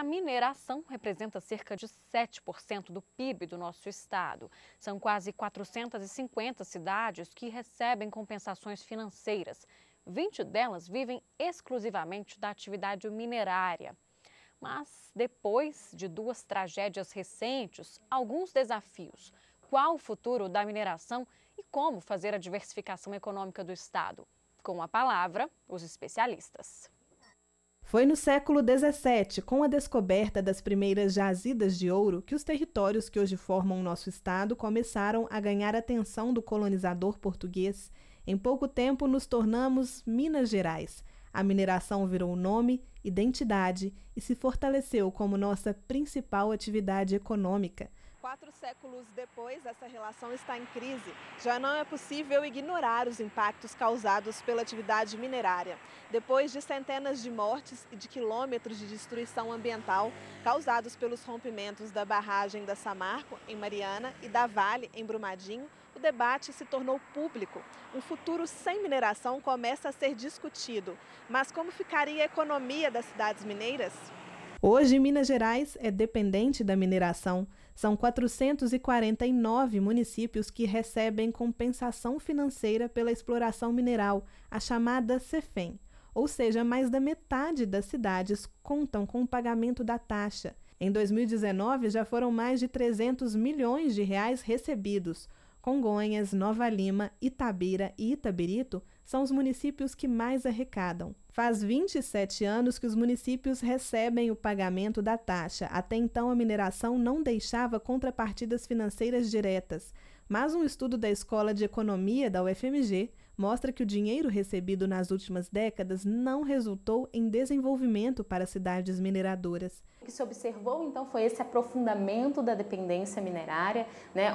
a mineração representa cerca de 7% do PIB do nosso estado. São quase 450 cidades que recebem compensações financeiras. 20 delas vivem exclusivamente da atividade minerária. Mas, depois de 2 tragédias recentes, alguns desafios. Qual o futuro da mineração e como fazer a diversificação econômica do estado? Com a palavra, os especialistas. Foi no século XVII, com a descoberta das primeiras jazidas de ouro, que os territórios que hoje formam o nosso estado começaram a ganhar a atenção do colonizador português. Em pouco tempo, nos tornamos Minas Gerais. A mineração virou nome, identidade e se fortaleceu como nossa principal atividade econômica. 4 séculos depois, essa relação está em crise. Já não é possível ignorar os impactos causados pela atividade minerária. Depois de centenas de mortes e de quilômetros de destruição ambiental causados pelos rompimentos da barragem da Samarco, em Mariana, e da Vale, em Brumadinho, o debate se tornou público. Um futuro sem mineração começa a ser discutido. Mas como ficaria a economia das cidades mineiras? Hoje, Minas Gerais é dependente da mineração. São 449 municípios que recebem compensação financeira pela exploração mineral, a chamada CEFEM. Ou seja, mais da metade das cidades contam com o pagamento da taxa. Em 2019, já foram mais de 300 milhões de reais recebidos. Congonhas, Nova Lima, Itabira e Itabirito são os municípios que mais arrecadam. Faz 27 anos que os municípios recebem o pagamento da taxa. Até então, a mineração não deixava contrapartidas financeiras diretas. Mas um estudo da Escola de Economia da UFMG mostra que o dinheiro recebido nas últimas décadas não resultou em desenvolvimento para cidades mineradoras. O que se observou, então, foi esse aprofundamento da dependência minerária,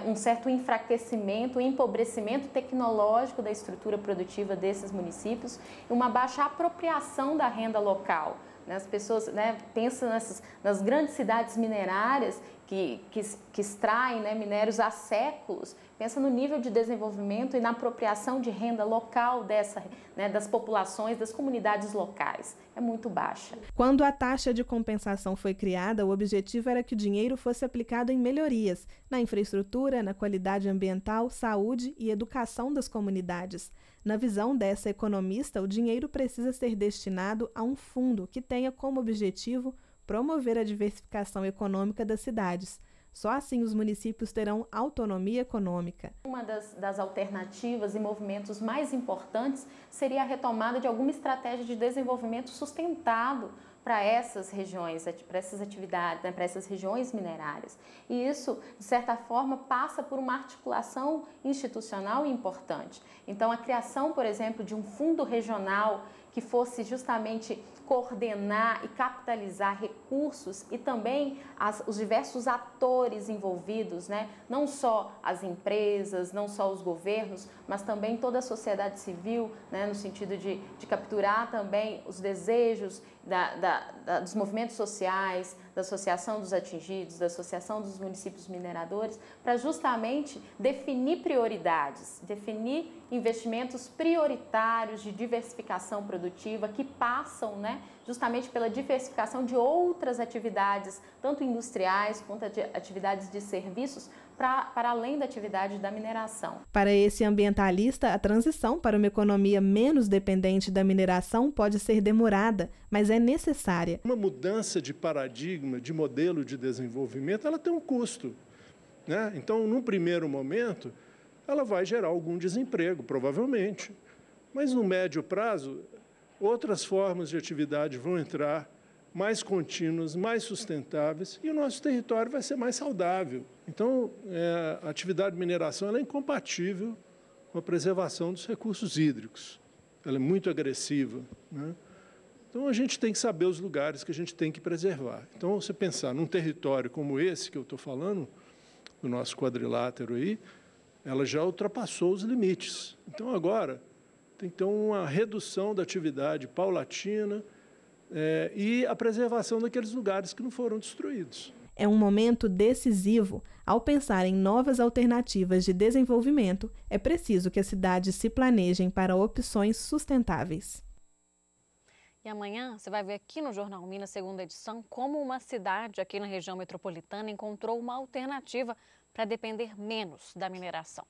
um certo enfraquecimento, empobrecimento tecnológico da estrutura produtiva desses municípios e uma baixa apropriação da renda local. As pessoas pensam nas grandes cidades minerárias que extraem minérios há séculos, pensa no nível de desenvolvimento e na apropriação de renda local das populações, das comunidades locais. É muito baixa. Quando a taxa de compensação foi criada, o objetivo era que o dinheiro fosse aplicado em melhorias, na infraestrutura, na qualidade ambiental, saúde e educação das comunidades. Na visão dessa economista, o dinheiro precisa ser destinado a um fundo que tenha como objetivo promover a diversificação econômica das cidades. Só assim os municípios terão autonomia econômica. Uma das alternativas e movimentos mais importantes seria a retomada de alguma estratégia de desenvolvimento sustentado para essas regiões, para essas atividades, para essas regiões minerárias. E isso, de certa forma, passa por uma articulação institucional importante. Então, a criação, por exemplo, de um fundo regional que fosse justamente coordenar e capitalizar recursos e também os diversos atores envolvidos, não só as empresas, não só os governos, mas também toda a sociedade civil, no sentido de capturar também os desejos dos movimentos sociais, da Associação dos Atingidos, da Associação dos Municípios Mineradores, para justamente definir prioridades, definir investimentos prioritários de diversificação produtiva que passam, justamente pela diversificação de outras atividades, tanto industriais quanto de atividades de serviços, para além da atividade da mineração. Para esse ambientalista, a transição para uma economia menos dependente da mineração pode ser demorada, mas é necessária. Uma mudança de paradigma, de modelo de desenvolvimento, ela tem um custo, Então, num primeiro momento, ela vai gerar algum desemprego, provavelmente. Mas no médio prazo, outras formas de atividade vão entrar, mais contínuas, mais sustentáveis, e o nosso território vai ser mais saudável. Então, a atividade de mineração ela é incompatível com a preservação dos recursos hídricos. Ela é muito agressiva, Então, a gente tem que saber os lugares que a gente tem que preservar. Então, você pensar num território como esse que eu estou falando, do nosso quadrilátero aí, ela já ultrapassou os limites. Então, agora, tem que ter uma redução da atividade paulatina e a preservação daqueles lugares que não foram destruídos. É um momento decisivo. Ao pensar em novas alternativas de desenvolvimento, é preciso que as cidades se planejem para opções sustentáveis. E amanhã você vai ver aqui no Jornal Minas, segunda edição, como uma cidade aqui na região metropolitana encontrou uma alternativa para depender menos da mineração.